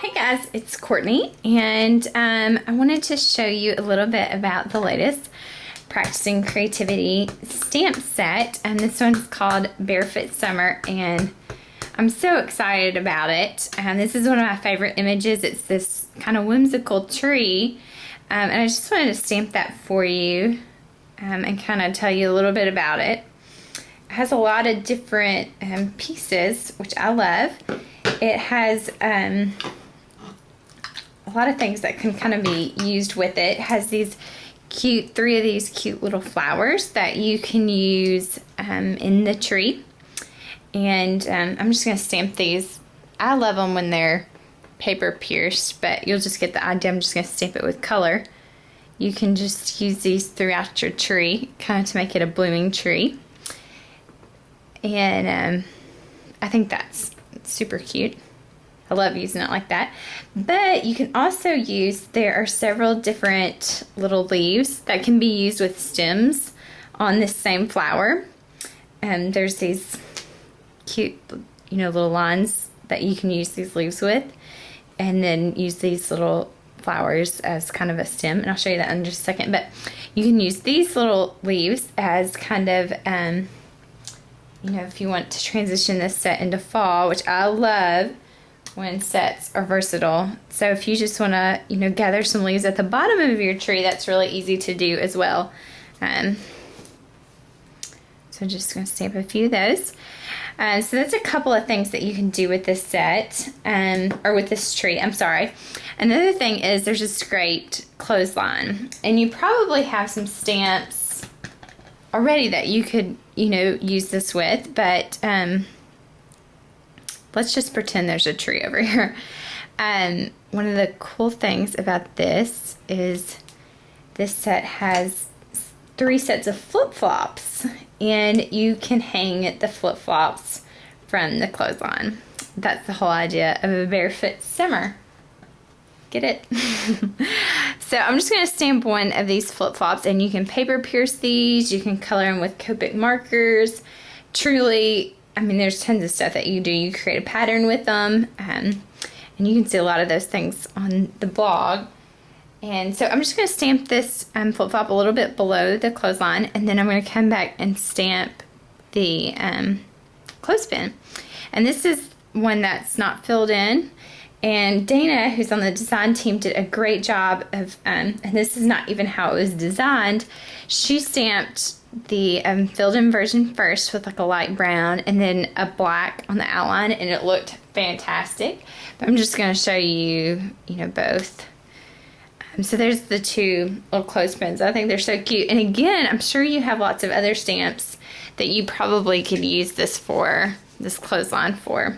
Hey guys, it's Courtney, and I wanted to show you a little bit about the latest Practicing Creativity stamp set, and this one's called Barefoot Summer, and I'm so excited about it. This is one of my favorite images. It's this kind of whimsical tree, and I just wanted to stamp that for you and kind of tell you a little bit about it. It has a lot of different pieces, which I love. It has a lot of things that can kind of be used with it. It has these three of these cute little flowers that you can use in the tree. And I'm just going to stamp these. I love them when they're paper pierced, but you'll just get the idea. I'm just going to stamp it with color. You can just use these throughout your tree, kind of to make it a blooming tree. And I think that's super cute. I love using it like that. But you can also use, there are several different little leaves that can be used with stems on this same flower. And there's these cute, little lines that you can use these leaves with, and then use these little flowers as kind of a stem. And I'll show you that in just a second. But you can use these little leaves as kind of, if you want to transition this set into fall, which I love when sets are versatile. So if you just want to, gather some leaves at the bottom of your tree, that's really easy to do as well. So I'm just going to stamp a few of those. So that's a couple of things that you can do with this set, or with this tree, I'm sorry. Another thing is there's this great clothesline, and you probably have some stamps already that you could, use this with, but let's just pretend there's a tree over here. One of the cool things about this is this set has 3 sets of flip-flops, and you can hang the flip-flops from the clothesline. That's the whole idea of a barefoot summer. Get it? So I'm just going to stamp one of these flip-flops, and you can paper pierce these. You can color them with Copic markers. Truly, there's tons of stuff that you do. You create a pattern with them, and you can see a lot of those things on the blog. And so I'm just going to stamp this flip-flop a little bit below the clothesline, and then I'm going to come back and stamp the clothespin. And this is one that's not filled in. And Dana, who's on the design team, did a great job of, and this is not even how it was designed, she stamped the filled-in version first with like a light brown and then a black on the outline, and it looked fantastic. But I'm just going to show you, both. So there's the 2 little clothespins. I think they're so cute. And again, I'm sure you have lots of other stamps that you probably could use this for, this clothesline for.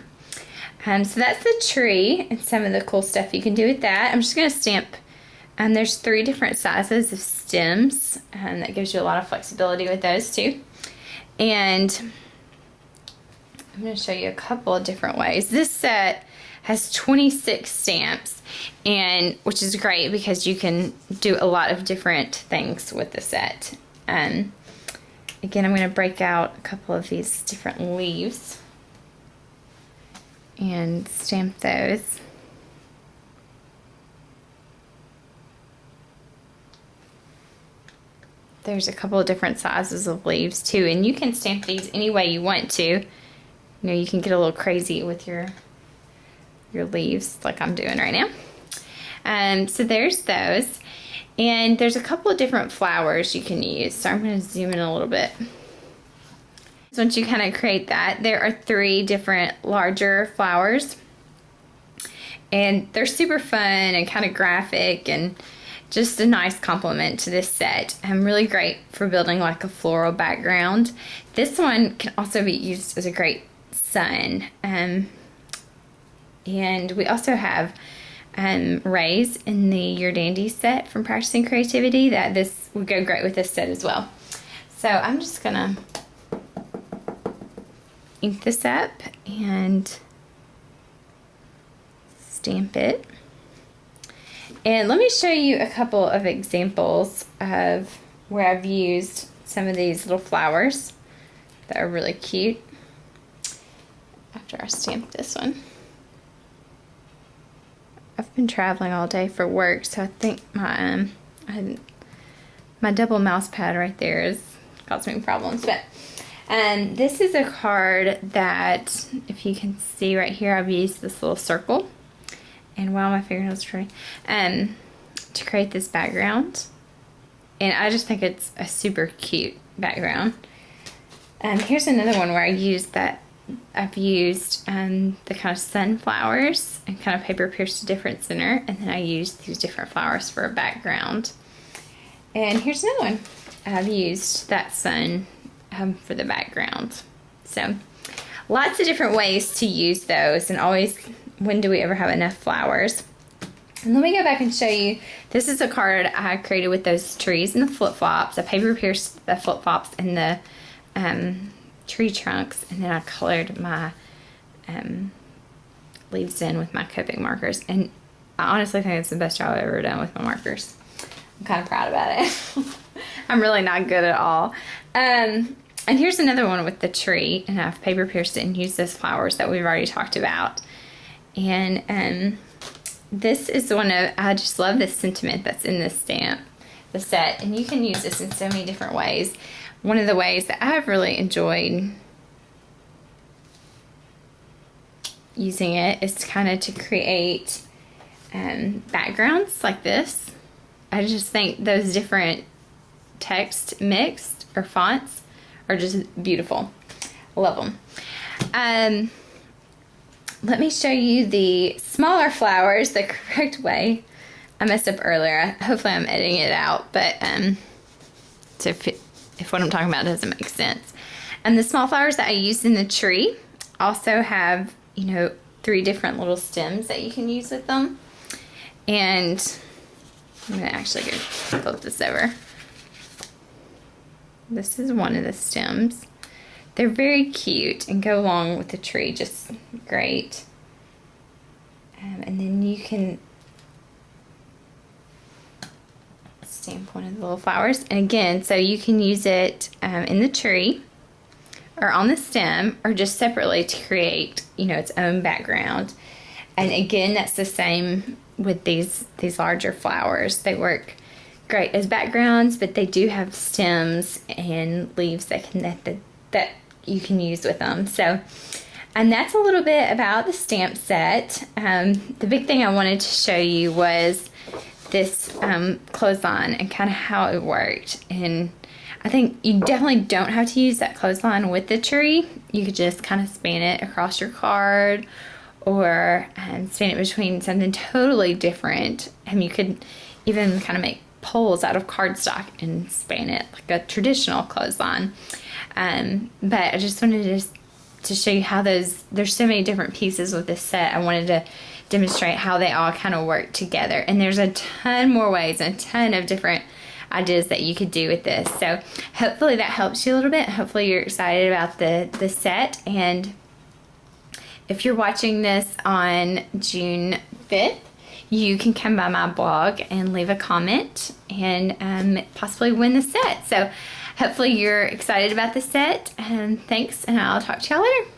So that's the tree and some of the cool stuff you can do with that. I'm just going to stamp, there's 3 different sizes of stems, and that gives you a lot of flexibility with those too. And I'm going to show you a couple of different ways. This set has 26 stamps, and which is great because you can do a lot of different things with the set. Again, I'm going to break out a couple of these different leaves and stamp those. There's a couple of different sizes of leaves too, and you can stamp these any way you want to. You can get a little crazy with your leaves like I'm doing right now. So there's those, and there's a couple of different flowers you can use. So I'm going to zoom in a little bit. Once you kind of create that, there are 3 different larger flowers, and they're super fun and kind of graphic and just a nice complement to this set. Really great for building like a floral background. This one can also be used as a great sun. And we also have rays in the Your Dandy set from Practicing Creativity that this would go great with this set as well. So I'm just gonna ink this up and stamp it. And let me show you a couple of examples of where I've used some of these little flowers that are really cute after I stamp this one. I've been traveling all day for work, so I think my double mouse pad right there is causing me problems. But this is a card that, if you can see right here, I've used this little circle, and wow, my fingernails are dirty, to create this background. And I just think it's a super cute background. Here's another one where I've used the kind of sunflowers and kind of paper pierced a different center, and then I used these different flowers for a background. And here's another one. I've used that sun for the background. So lots of different ways to use those, and always, when do we ever have enough flowers? And let me go back and show you. This is a card I created with those trees and the flip-flops. I paper pierced the flip-flops and the tree trunks, and then I colored my leaves in with my Copic markers. And I honestly think it's the best job I've ever done with my markers. I'm kind of proud about it. I'm really not good at all. And here's another one with the tree, and I've paper pierced it and used those flowers that we've already talked about. And this is one of, I just love this sentiment that's in this stamp, the set, and you can use this in so many different ways. One of the ways that I've really enjoyed using it is kind of to create backgrounds like this. I just think those different text mixed or fonts are just beautiful. I love them. Let me show you the smaller flowers the correct way. I messed up earlier. Hopefully I'm editing it out, but so if what I'm talking about doesn't make sense. And the small flowers that I used in the tree also have, 3 different little stems that you can use with them. And I'm going to actually go flip this over. This is one of the stems. They're very cute and go along with the tree just great. And then you can stamp one of the little flowers. And again, so you can use it in the tree or on the stem, or just separately to create, its own background. And again, that's the same with these larger flowers. They work great as backgrounds, but they do have stems and leaves that you can use with them. So, and that's a little bit about the stamp set. The big thing I wanted to show you was this clothesline and kind of how it worked. And I think you definitely don't have to use that clothesline with the tree. You could just kind of span it across your card, or span it between something totally different. And you could even kind of make poles out of cardstock and span it like a traditional clothesline. But I just wanted to show you how there's so many different pieces with this set. I wanted to demonstrate how they all kind of work together. And there's a ton more ways and a ton of different ideas that you could do with this. So hopefully that helps you a little bit. Hopefully you're excited about the set. And if you're watching this on June 5th, you can come by my blog and leave a comment and possibly win the set. So hopefully you're excited about the set. And thanks, and I'll talk to y'all later.